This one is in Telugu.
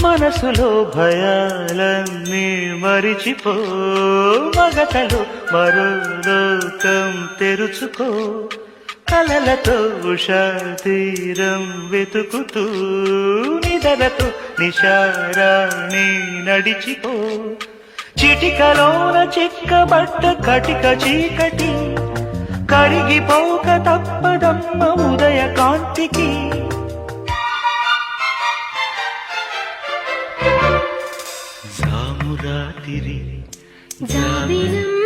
మనసులో భయాలన్నీ మరిచిపో మగతలో మరో లోకం తెరుచుకో కలలతో ఉషా తీరం వెతుకుతూ నిదలతో నిశారాణి నడిచిపో చిటికలోన చిక్కబడ్డ కటిక చీకటి కరిగిపోక తప్పదమ్మ ఉదయ కాంతికి జామురాతిరి జాబిలమ్మ